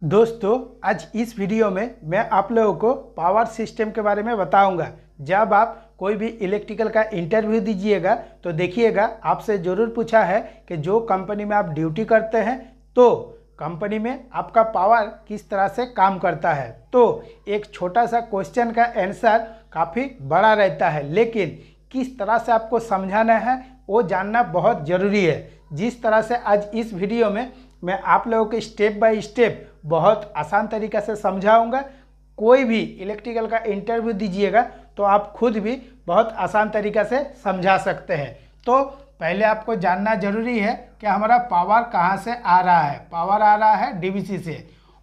दोस्तों, आज इस वीडियो में मैं आप लोगों को पावर सिस्टम के बारे में बताऊंगा। जब आप कोई भी इलेक्ट्रिकल का इंटरव्यू दीजिएगा तो देखिएगा आपसे ज़रूर पूछा है कि जो कंपनी में आप ड्यूटी करते हैं तो कंपनी में आपका पावर किस तरह से काम करता है। तो एक छोटा सा क्वेश्चन का आंसर काफ़ी बड़ा रहता है, लेकिन किस तरह से आपको समझाना है वो जानना बहुत ज़रूरी है। जिस तरह से आज इस वीडियो में मैं आप लोगों को स्टेप बाय स्टेप बहुत आसान तरीक़े से समझाऊंगा। कोई भी इलेक्ट्रिकल का इंटरव्यू दीजिएगा तो आप खुद भी बहुत आसान तरीक़े से समझा सकते हैं। तो पहले आपको जानना ज़रूरी है कि हमारा पावर कहाँ से आ रहा है। पावर आ रहा है डीवीसी से,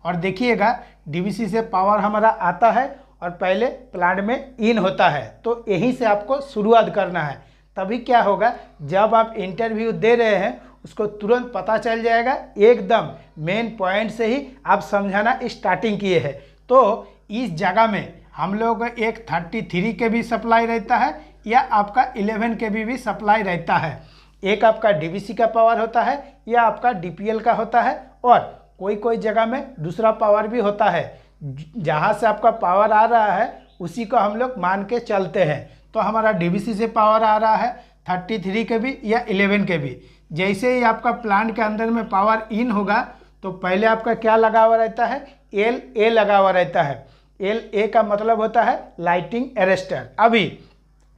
और देखिएगा डीवीसी से पावर हमारा आता है और पहले प्लांट में इन होता है। तो यहीं से आपको शुरुआत करना है, तभी क्या होगा जब आप इंटरव्यू दे रहे हैं उसको तुरंत पता चल जाएगा। एकदम मेन पॉइंट से ही आप समझाना स्टार्टिंग किए हैं। तो इस जगह में हम लोगों को एक 33 के भी सप्लाई रहता है या आपका 11 के भी सप्लाई रहता है। एक आपका डीवीसी का पावर होता है या आपका डीपीएल का होता है, और कोई कोई जगह में दूसरा पावर भी होता है। जहाँ से आपका पावर आ रहा है उसी को हम लोग मान के चलते हैं। तो हमारा डीवीसी से पावर आ रहा है 33 के भी या 11 के भी। जैसे ही आपका प्लांट के अंदर में पावर इन होगा तो पहले आपका क्या लगा हुआ रहता है, एल ए लगा हुआ रहता है। एल ए का मतलब होता है लाइटिंग अरेस्टर। अभी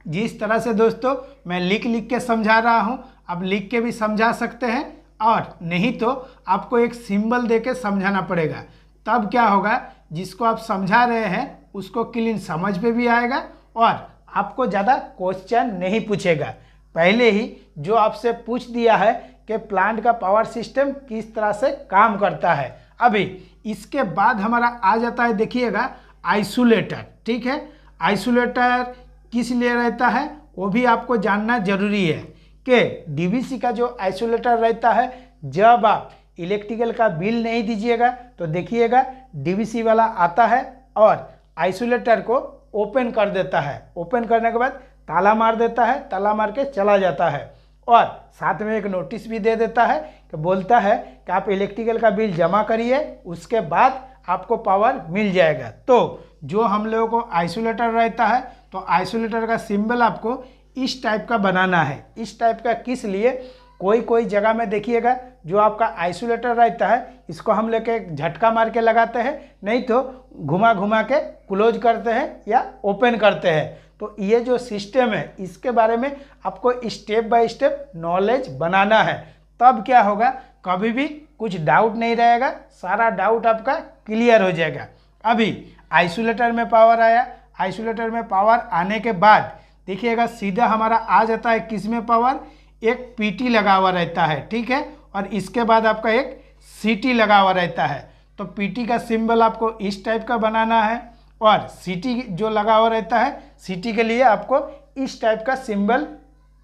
जिस तरह से दोस्तों मैं लिख के समझा रहा हूँ, अब लिख के भी समझा सकते हैं, और नहीं तो आपको एक सिंबल दे के समझाना पड़ेगा। तब क्या होगा, जिसको आप समझा रहे हैं उसको क्लीन समझ पे भी आएगा और आपको ज़्यादा क्वेश्चन नहीं पूछेगा। पहले ही जो आपसे पूछ दिया है कि प्लांट का पावर सिस्टम किस तरह से काम करता है। अभी इसके बाद हमारा आ जाता है, देखिएगा आइसोलेटर। ठीक है, आइसोलेटर किस लिए रहता है वो भी आपको जानना जरूरी है कि डीवीसी का जो आइसोलेटर रहता है, जब आप इलेक्ट्रिकल का बिल नहीं दीजिएगा तो देखिएगा डीवीसी वाला आता है और आइसोलेटर को ओपन कर देता है। ओपन करने के बाद ताला मार देता है, ताला मार के चला जाता है, और साथ में एक नोटिस भी दे देता है कि बोलता है कि आप इलेक्ट्रिकल का बिल जमा करिए, उसके बाद आपको पावर मिल जाएगा। तो जो हम लोगों को आइसोलेटर रहता है तो आइसोलेटर का सिंबल आपको इस टाइप का बनाना है। इस टाइप का किस लिए, कोई कोई जगह में देखिएगा जो आपका आइसोलेटर रहता है इसको हम लोग एक झटका मार के लगाते हैं, नहीं तो घुमा घुमा के क्लोज करते हैं या ओपन करते हैं। तो ये जो सिस्टम है इसके बारे में आपको स्टेप बाय स्टेप नॉलेज बनाना है। तब क्या होगा, कभी भी कुछ डाउट नहीं रहेगा, सारा डाउट आपका क्लियर हो जाएगा। अभी आइसोलेटर में पावर आया, आइसोलेटर में पावर आने के बाद देखिएगा सीधा हमारा आ जाता है किस में पावर, एक पीटी लगा हुआ रहता है। ठीक है, और इसके बाद आपका एक सीटी लगा हुआ रहता है। तो पीटी का सिंबल आपको इस टाइप का बनाना है, और सीटी जो लगा हुआ रहता है सीटी के लिए आपको इस टाइप का सिंबल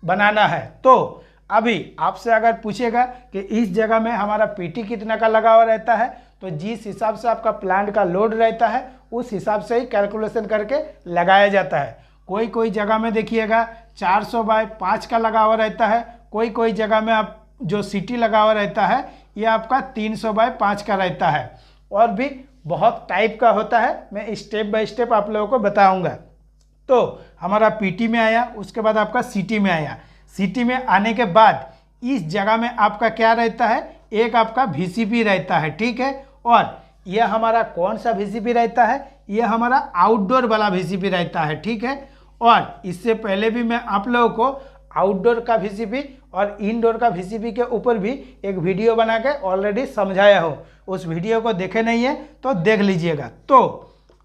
बनाना है। तो अभी आपसे अगर पूछेगा कि इस जगह में हमारा पीटी कितना का लगा हुआ रहता है, तो जिस हिसाब से आपका प्लांट का लोड रहता है उस हिसाब से ही कैलकुलेशन करके लगाया जाता है। कोई कोई जगह में देखिएगा 400/5 का लगा हुआ रहता है, कोई कोई जगह में आप जो सीटी लगा हुआ रहता है ये आपका 300/5 का रहता है, और भी बहुत टाइप का होता है। मैं स्टेप बाय स्टेप आप लोगों को बताऊंगा। तो हमारा पीटी में आया, उसके बाद आपका सीटी में आया। सीटी में आने के बाद इस जगह में आपका क्या रहता है, एक आपका वीसीपी रहता है। ठीक है, और यह हमारा कौन सा वीसीपी रहता है, यह हमारा आउटडोर वाला वीसीपी रहता है। ठीक है, और इससे पहले भी मैं आप लोगों को आउटडोर का वीसीपी और इनडोर का वीसीपी के ऊपर भी एक वीडियो बना के ऑलरेडी समझाया हो। उस वीडियो को देखे नहीं है तो देख लीजिएगा। तो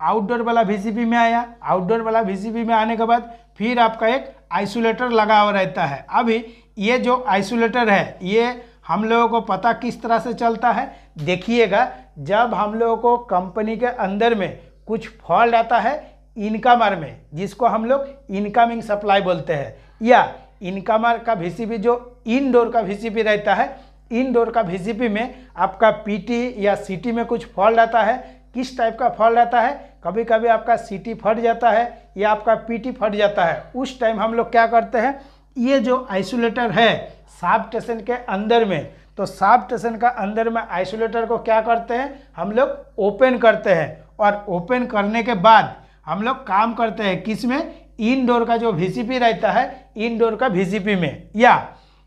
आउटडोर वाला वीसीपी में आया, आउटडोर वाला वीसीपी में आने के बाद फिर आपका एक आइसोलेटर लगा हुआ रहता है। अभी ये जो आइसोलेटर है ये हम लोगों को पता किस तरह से चलता है, देखिएगा जब हम लोगों को कंपनी के अंदर में कुछ फॉल्ट आता है इनकमर में, जिसको हम लोग इनकमिंग सप्लाई बोलते हैं, या इनकमर का वीसीपी जो इनडोर का वीसीपी रहता है, इनडोर का वीसीपी में आपका पीटी या सीटी में कुछ फॉल्ट आता है। किस टाइप का फॉल्ट आता है, कभी कभी आपका सीटी फट जाता है या आपका पीटी फट जाता है। उस टाइम हम लोग क्या करते हैं, ये जो आइसोलेटर है सब स्टेशन के अंदर में तो सब स्टेशन का अंदर में आइसोलेटर को क्या करते हैं, हम लोग ओपन करते हैं और ओपन करने के बाद हम लोग काम करते हैं किस में, इनडोर का जो वीसीपी रहता है, इनडोर का वीसीपी में, या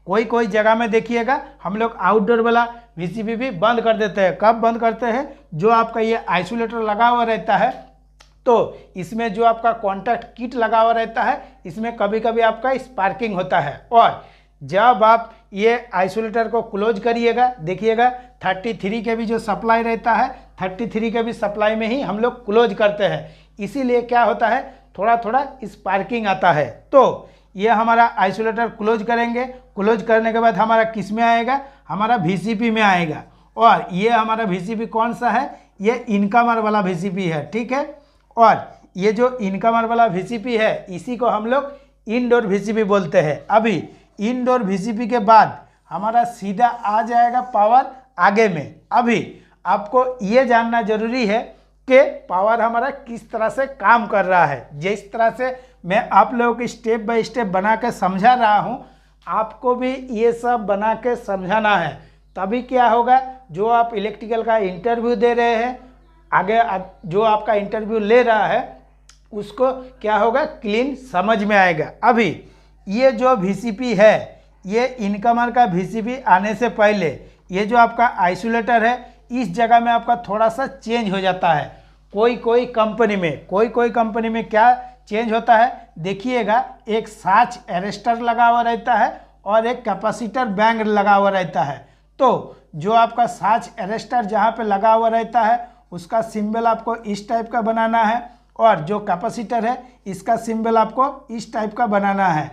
कोई कोई जगह में देखिएगा हम लोग आउटडोर वाला वीसीपी भी बंद कर देते हैं। कब बंद करते हैं, जो आपका ये आइसोलेटर लगा हुआ रहता है तो इसमें जो आपका कॉन्टैक्ट किट लगा हुआ रहता है, इसमें कभी कभी आपका स्पार्किंग होता है, और जब आप ये आइसोलेटर को क्लोज करिएगा, देखिएगा 33 के भी जो सप्लाई रहता है, 33 के भी सप्लाई में ही हम लोग क्लोज करते हैं, इसीलिए क्या होता है, थोड़ा थोड़ा स्पार्किंग आता है। तो ये हमारा आइसोलेटर क्लोज करेंगे, क्लोज करने के बाद हमारा किस में आएगा, हमारा वीसीपी में आएगा, और ये हमारा वीसीपी कौन सा है, ये इनकमर वाला वीसीपी है, ठीक है। और ये जो इनकमर वाला वीसीपी है इसी को हम लोग इनडोर वीसीपी बोलते हैं। अभी इनडोर वीसीपी के बाद हमारा सीधा आ जाएगा पावर आगे में। अभी आपको ये जानना जरूरी है कि पावर हमारा किस तरह से काम कर रहा है। जिस तरह से मैं आप लोगों को स्टेप बाय स्टेप बना के समझा रहा हूँ, आपको भी ये सब बना के समझाना है, तभी क्या होगा, जो आप इलेक्ट्रिकल का इंटरव्यू दे रहे हैं, आगे जो आपका इंटरव्यू ले रहा है उसको क्या होगा, क्लीन समझ में आएगा। अभी ये जो वीसीपी है, ये इनकमर का वीसीपी आने से पहले ये जो आपका आइसोलेटर है, इस जगह में आपका थोड़ा सा चेंज हो जाता है। कोई कोई कंपनी में क्या चेंज होता है, देखिएगा एक साच अरेस्टर लगा हुआ रहता है और एक कैपेसिटर बैंक लगा हुआ रहता है। तो जो आपका साच अरेस्टर जहाँ पे लगा हुआ रहता है उसका सिंबल आपको इस टाइप का बनाना है, और जो कैपेसिटर है इसका सिंबल आपको इस टाइप का बनाना है।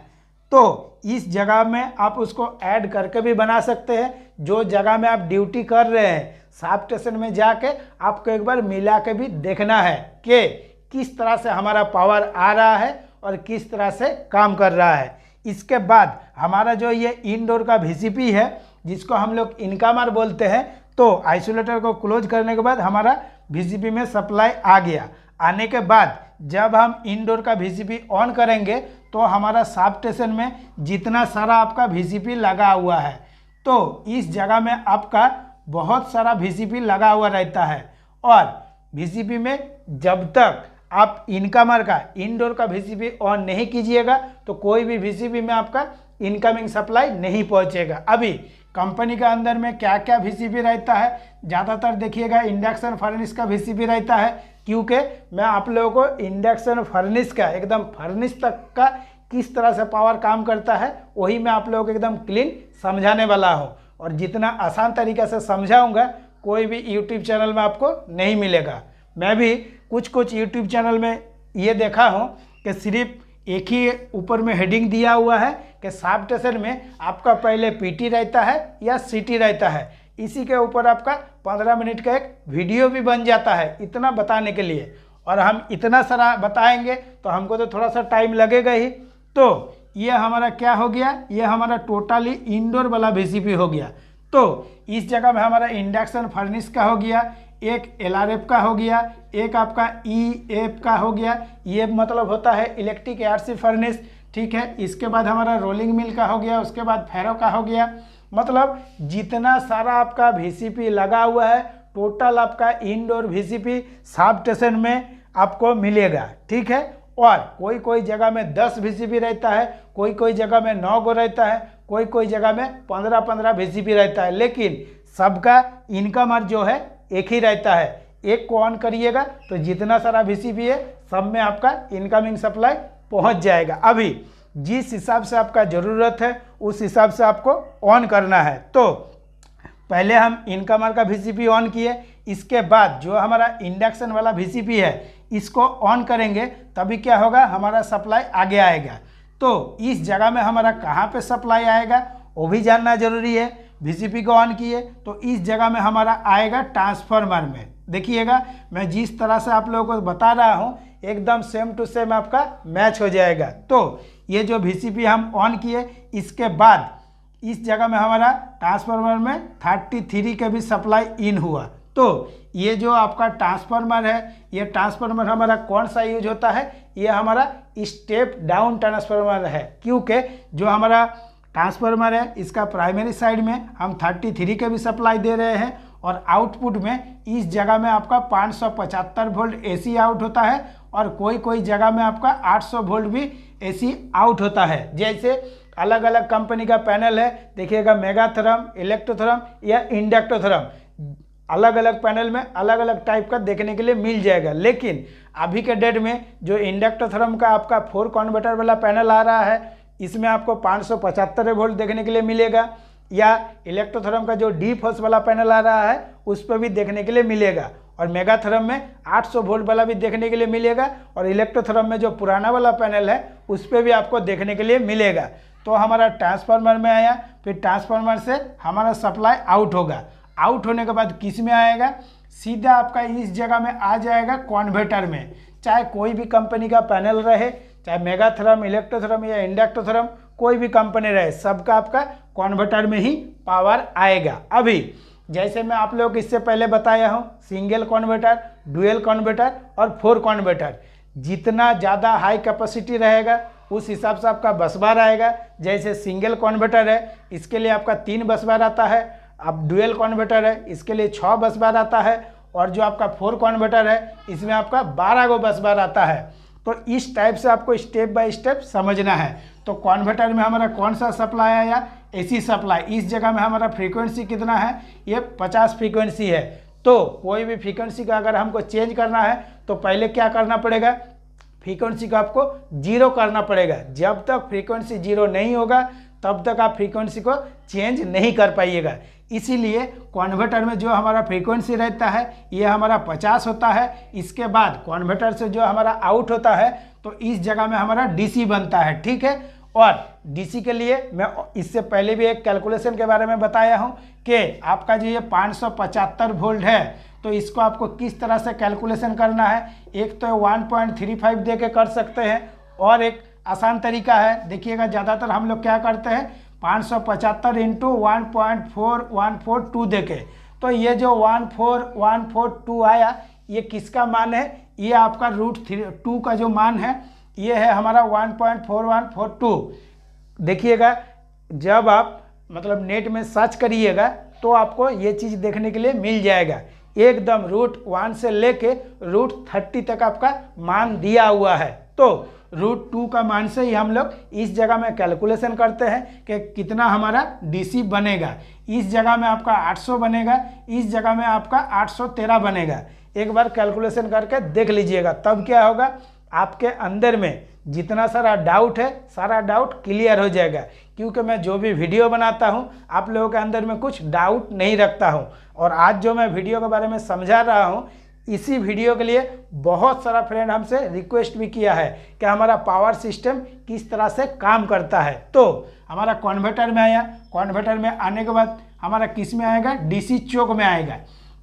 तो इस जगह में आप उसको ऐड करके भी बना सकते हैं। जो जगह में आप ड्यूटी कर रहे हैं, सब स्टेशन में जाके आपको एक बार मिला के भी देखना है कि किस तरह से हमारा पावर आ रहा है और किस तरह से काम कर रहा है। इसके बाद हमारा जो ये इनडोर का वीसीपी है, जिसको हम लोग इनकमर बोलते हैं, तो आइसोलेटर को क्लोज करने के बाद हमारा वीसीपी में सप्लाई आ गया। आने के बाद जब हम इनडोर का वीसीपी ऑन करेंगे तो हमारा सब स्टेशन में जितना सारा आपका वीसीपी लगा हुआ है, तो इस जगह में आपका बहुत सारा वीसीपी लगा हुआ रहता है। और वीसीपी में जब तक आप इनकमर का इनडोर का वीसीपी ऑन नहीं कीजिएगा तो कोई भी वीसीपी में आपका इनकमिंग सप्लाई नहीं पहुंचेगा। अभी कंपनी का अंदर में क्या क्या वीसीपी रहता है, ज़्यादातर देखिएगा इंडक्शन फर्नेस का वीसीपी रहता है, क्योंकि मैं आप लोगों को इंडक्शन फर्नेस का एकदम फर्नेस तक का किस तरह से पावर काम करता है वही मैं आप लोगों को एकदम क्लीन समझाने वाला हूँ। और जितना आसान तरीक़े से समझाऊँगा कोई भी यूट्यूब चैनल में आपको नहीं मिलेगा। मैं भी कुछ यूट्यूब चैनल में ये देखा हूँ कि सिर्फ एक ही ऊपर में हेडिंग दिया हुआ है कि सब स्टेशन में आपका पहले पीटी रहता है या सीटी रहता है, इसी के ऊपर आपका 15 मिनट का एक वीडियो भी बन जाता है इतना बताने के लिए। और हम इतना सारा बताएंगे तो हमको तो थोड़ा सा टाइम लगेगा ही। तो ये हमारा क्या हो गया, ये हमारा टोटली इंडोर वाला वीसीपी हो गया। तो इस जगह में हमारा इंडक्शन फर्नेस का हो गया, एक एलआरएफ का हो गया, एक आपका ईएफ का हो गया, ये मतलब होता है इलेक्ट्रिक आरसी फर्नेस, ठीक है। इसके बाद हमारा रोलिंग मिल का हो गया, उसके बाद फेरो का हो गया। मतलब जितना सारा आपका वीसीपी लगा हुआ है टोटल आपका इंडोर वीसीपी सब स्टेशन में आपको मिलेगा, ठीक है। और कोई कोई जगह में 10 वीसीपी रहता है, कोई कोई जगह में 9 गो रहता है, कोई कोई जगह में 15-15 वीसीपी रहता है, लेकिन सबका इनकमर जो है एक ही रहता है। एक को ऑन करिएगा तो जितना सारा वीसीपी है सब में आपका इनकमिंग सप्लाई पहुंच जाएगा। अभी जिस हिसाब से आपका ज़रूरत है उस हिसाब से आपको ऑन करना है। तो पहले हम इनकमर का वीसीपी ऑन किए, इसके बाद जो हमारा इंडक्शन वाला वीसीपी है इसको ऑन करेंगे, तभी क्या होगा, हमारा सप्लाई आगे आएगा। तो इस जगह में हमारा कहाँ पे सप्लाई आएगा वो भी जानना जरूरी है। वीसीपी को ऑन किए तो इस जगह में हमारा आएगा ट्रांसफार्मर में। देखिएगा मैं जिस तरह से आप लोगों को बता रहा हूँ एकदम सेम टू सेम आपका मैच हो जाएगा। तो ये जो वीसीपी हम ऑन किए, इसके बाद इस जगह में हमारा ट्रांसफार्मर में 33 के भी सप्लाई इन हुआ। तो ये जो आपका ट्रांसफार्मर है, ये ट्रांसफार्मर हमारा कौन सा यूज होता है, ये हमारा स्टेप डाउन ट्रांसफार्मर है, क्योंकि जो हमारा ट्रांसफार्मर है, इसका प्राइमरी साइड में हम 33 के भी सप्लाई दे रहे हैं और आउटपुट में इस जगह में आपका 575 वोल्ट एसी आउट होता है और कोई कोई जगह में आपका 800 वोल्ट भी एसी आउट होता है। जैसे अलग अलग कंपनी का पैनल है, देखिएगा मेगाथर्म, इलेक्ट्रोथर्म या इंडक्टोथर्म, अलग अलग पैनल में अलग अलग टाइप का देखने के लिए मिल जाएगा। लेकिन अभी के डेट में जो इंडक्टोथर्म का आपका 4 कन्वर्टर वाला पैनल आ रहा है, इसमें आपको 575 वोल्ट देखने के लिए मिलेगा, या इलेक्ट्रोथर्म का जो डी फोर्स वाला पैनल आ रहा है उस पर भी देखने के लिए मिलेगा, और मेगाथर्म में 800 वोल्ट वाला भी देखने के लिए मिलेगा, और इलेक्ट्रोथर्म में जो पुराना वाला पैनल है उस पर भी आपको देखने के लिए मिलेगा। तो हमारा ट्रांसफार्मर में आया, फिर ट्रांसफार्मर से हमारा सप्लाई आउट होगा। आउट होने के बाद किस में आएगा, सीधा आपका इस जगह में आ जाएगा कॉन्वर्टर में। चाहे कोई भी कंपनी का पैनल रहे, चाहे मेगाथर्म, इलेक्ट्रोथर्म या इंडक्टोथर्म, कोई भी कंपनी रहे, सबका आपका कॉन्वर्टर में ही पावर आएगा। अभी जैसे मैं आप लोगों को इससे पहले बताया हूँ, सिंगल कन्वर्टर, डुअल कन्वर्टर और 4 कन्वर्टर, जितना ज़्यादा हाई कैपेसिटी रहेगा उस हिसाब से आपका बस बार आएगा। जैसे सिंगल कन्वर्टर है, इसके लिए आपका 3 बस बार आता है। अब डुअल कन्वर्टर है, इसके लिए 6 बस बार आता है, और जो आपका 4 कन्वर्टर है इसमें आपका 12 गो बस बार आता है। तो इस टाइप से आपको स्टेप बाय स्टेप समझना है। तो कन्वर्टर में हमारा कौन सा सप्लाई आया, एसी सप्लाई। इस जगह में हमारा फ्रीक्वेंसी कितना है, ये 50 फ्रीक्वेंसी है। तो कोई भी फ्रीक्वेंसी का अगर हमको चेंज करना है तो पहले क्या करना पड़ेगा, फ्रीक्वेंसी को आपको 0 करना पड़ेगा। जब तक फ्रीक्वेंसी 0 नहीं होगा तब तक आप फ्रीक्वेंसी को चेंज नहीं कर पाइएगा। इसीलिए कन्वर्टर में जो हमारा फ्रीक्वेंसी रहता है ये हमारा 50 होता है। इसके बाद कन्वर्टर से जो हमारा आउट होता है तो इस जगह में हमारा डीसी बनता है, ठीक है। और डीसी के लिए मैं इससे पहले भी एक कैलकुलेशन के बारे में बताया हूँ कि आपका जो ये 575 वोल्ट है तो इसको आपको किस तरह से कैलकुलेशन करना है। एक तो 1.35 दे के कर सकते हैं, और एक आसान तरीका है, देखिएगा ज़्यादातर हम लोग क्या करते हैं 575 इंटू 1.4142 दे के। तो ये जो 14142 आया ये किसका मान है, ये आपका √2 का जो मान है ये है हमारा 1.4142। देखिएगा जब आप मतलब नेट में सर्च करिएगा तो आपको ये चीज़ देखने के लिए मिल जाएगा। एकदम √1 से लेके √30 तक आपका मान दिया हुआ है। तो √2 का मान से ही हम लोग इस जगह में कैलकुलेशन करते हैं कि कितना हमारा डीसी बनेगा। इस जगह में आपका 800 बनेगा, इस जगह में आपका 813 बनेगा। एक बार कैलकुलेशन करके देख लीजिएगा, तब क्या होगा आपके अंदर में जितना सारा डाउट है सारा डाउट क्लियर हो जाएगा। क्योंकि मैं जो भी वीडियो बनाता हूं आप लोगों के अंदर में कुछ डाउट नहीं रखता हूं। और आज जो मैं वीडियो के बारे में समझा रहा हूं, इसी वीडियो के लिए बहुत सारा फ्रेंड हमसे रिक्वेस्ट भी किया है कि हमारा पावर सिस्टम किस तरह से काम करता है। तो हमारा कन्वर्टर में आया, कन्वर्टर में आने के बाद हमारा किस में आएगा, डीसी चोक में आएगा।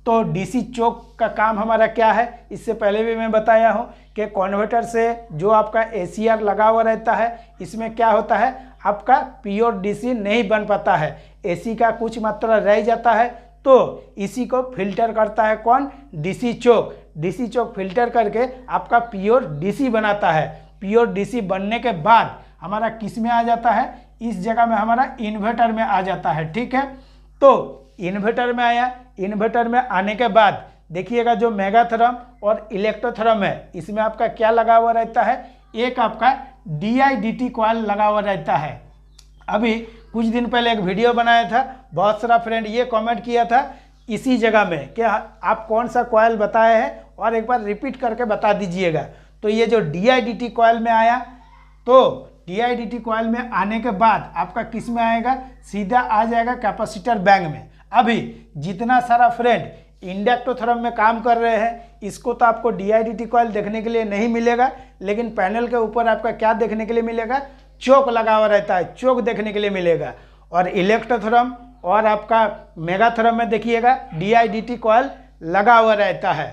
तो डीसी चोक का काम हमारा क्या है, इससे पहले भी मैं बताया हूँ कि कन्वर्टर से जो आपका एसीआर लगा हुआ रहता है इसमें क्या होता है आपका प्योर डीसी नहीं बन पाता है, एसी का कुछ मात्रा रह जाता है। तो इसी को फिल्टर करता है कौन, डीसी चोक। डीसी चोक फिल्टर करके आपका प्योर डीसी बनाता है। प्योर डीसी बनने के बाद हमारा किस में आ जाता है, इस जगह में हमारा इन्वर्टर में आ जाता है, ठीक है। तो इन्वर्टर में आया, इन्वर्टर में आने के बाद देखिएगा जो मेगाथर्म और इलेक्ट्रोथर्म है इसमें आपका क्या लगा हुआ रहता है, एक आपका DIDT कॉइल लगा हुआ रहता है। अभी कुछ दिन पहले एक वीडियो बनाया था, बहुत सारा फ्रेंड ये कमेंट किया था इसी जगह में कि आप कौन सा कॉइल बताए हैं और एक बार रिपीट करके बता दीजिएगा। तो ये जो DIDT कॉइल में आया, तो DIDT कॉइल में आने के बाद आपका किस में आएगा, सीधा आ जाएगा कैपेसिटर बैंक में। अभी जितना सारा फ्रेंड इंडक्टोथर्म में काम कर रहे हैं इसको तो आपको DIDT कॉइल देखने के लिए नहीं मिलेगा, लेकिन पैनल के ऊपर आपका क्या देखने के लिए मिलेगा, चोक लगा हुआ रहता है, चोक देखने के लिए मिलेगा। और इलेक्ट्रोथर्म और आपका मेगाथर्म में देखिएगा DIDT कॉइल लगा हुआ रहता है।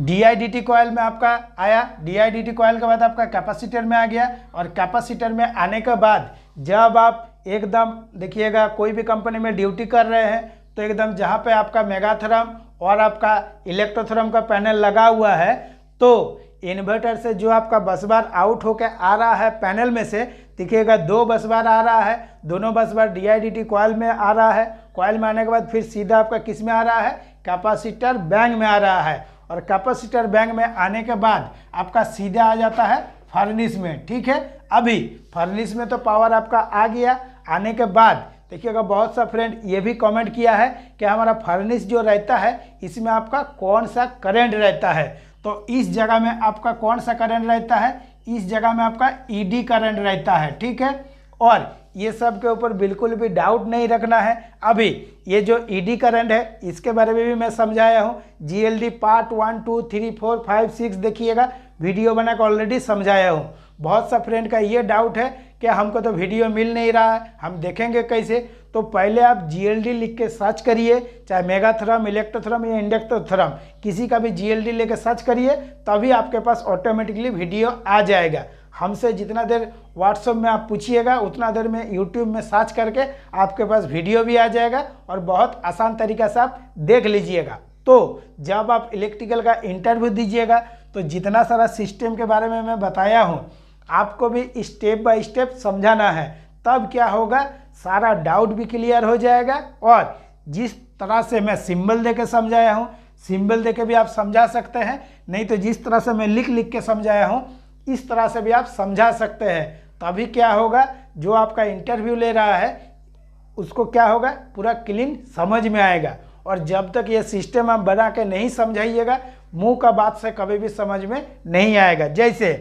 DIDT कॉइल में आपका आया, DIDT कॉइल के बाद आपका कैपेसिटर में आ गया, और कैपेसिटर में आने के बाद जब आप एकदम देखिएगा कोई भी कंपनी में ड्यूटी कर रहे हैं तो एकदम जहाँ पे आपका मेगाथर्म और आपका इलेक्ट्रोथर्म का पैनल लगा हुआ है तो इन्वर्टर से जो आपका बस बार आउट होकर आ रहा है पैनल में से, देखिएगा 2 बस बार आ रहा है, दोनों बस बार DIDT कॉइल में आ रहा है। कॉइल में आने के बाद फिर सीधा आपका किस में आ रहा है, कैपेसिटर बैंक में आ रहा है। और कैपेसिटर बैंक में आने के बाद आपका सीधा आ जाता है फर्नेस में। ठीक है, अभी फर्नेस में तो पावर आपका आ गया। आने के बाद देखिएगा बहुत सा फ्रेंड ये भी कमेंट किया है कि हमारा फर्नेस जो रहता है इसमें आपका कौन सा करंट रहता है। तो इस जगह में आपका कौन सा करंट रहता है, इस जगह में आपका ED करंट रहता है। ठीक है, और ये सब के ऊपर बिल्कुल भी डाउट नहीं रखना है। अभी ये जो ED करंट है इसके बारे में भी मैं समझाया हूँ। GLD पार्ट 1, 2, 3, 4, 5, 6 देखिएगा, वीडियो बना के ऑलरेडी समझाया हूँ। बहुत सा फ्रेंड का ये डाउट है कि हमको तो वीडियो मिल नहीं रहा है, हम देखेंगे कैसे। तो पहले आप GLD लिख के सर्च करिए, चाहे मेगाथर्म, इलेक्ट्रोथर्म या इंडक्टोथर्म, किसी का भी GLD लेके सर्च करिए, तभी आपके पास ऑटोमेटिकली वीडियो आ जाएगा। हमसे जितना देर व्हाट्सएप में आप पूछिएगा उतना देर में यूट्यूब में सर्च करके आपके पास वीडियो भी आ जाएगा और बहुत आसान तरीक़ा से आप देख लीजिएगा। तो जब आप इलेक्ट्रिकल का इंटरव्यू दीजिएगा तो जितना सारा सिस्टम के बारे में मैं बताया हूँ आपको भी स्टेप बाय स्टेप समझाना है, तब क्या होगा, सारा डाउट भी क्लियर हो जाएगा। और जिस तरह से मैं सिंबल दे के समझाया हूँ, सिंबल दे के भी आप समझा सकते हैं, नहीं तो जिस तरह से मैं लिख लिख के समझाया हूँ इस तरह से भी आप समझा सकते हैं। तभी क्या होगा, जो आपका इंटरव्यू ले रहा है उसको क्या होगा, पूरा क्लीन समझ में आएगा। और जब तक ये सिस्टम आप बना के नहीं समझाइएगा, मुंह का बात से कभी भी समझ में नहीं आएगा। जैसे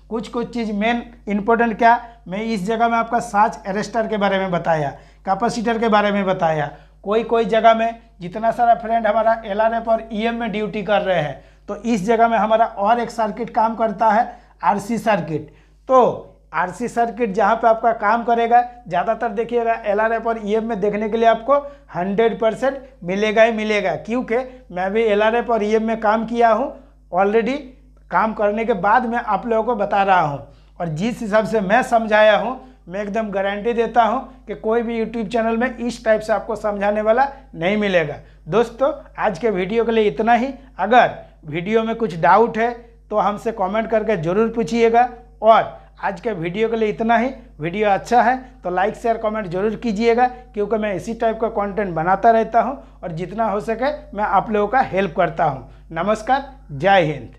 कुछ चीज़ मेन इंपॉर्टेंट क्या, मैं इस जगह में आपका सार्ज अरेस्टर के बारे में बताया, कैपेसिटर के बारे में बताया। कोई जगह में जितना सारा फ्रेंड हमारा LRF और EM में ड्यूटी कर रहे हैं, तो इस जगह में हमारा और एक सर्किट काम करता है, RC सर्किट। तो RC सर्किट जहाँ पे आपका काम करेगा, ज़्यादातर देखिएगा LRF और EM में देखने के लिए आपको 100% मिलेगा ही मिलेगा, क्योंकि मैं भी LRF और EM में काम किया हूँ ऑलरेडी। काम करने के बाद मैं आप लोगों को बता रहा हूँ, और जिस हिसाब से मैं समझाया हूँ मैं एकदम गारंटी देता हूँ कि कोई भी यूट्यूब चैनल में इस टाइप से आपको समझाने वाला नहीं मिलेगा। दोस्तों आज के वीडियो के लिए इतना ही। अगर वीडियो में कुछ डाउट है तो हमसे कमेंट करके ज़रूर पूछिएगा। और आज के वीडियो के लिए इतना ही। वीडियो अच्छा है तो लाइक शेयर कमेंट जरूर कीजिएगा, क्योंकि मैं इसी टाइप का कंटेंट बनाता रहता हूं और जितना हो सके मैं आप लोगों का हेल्प करता हूं। नमस्कार, जय हिंद।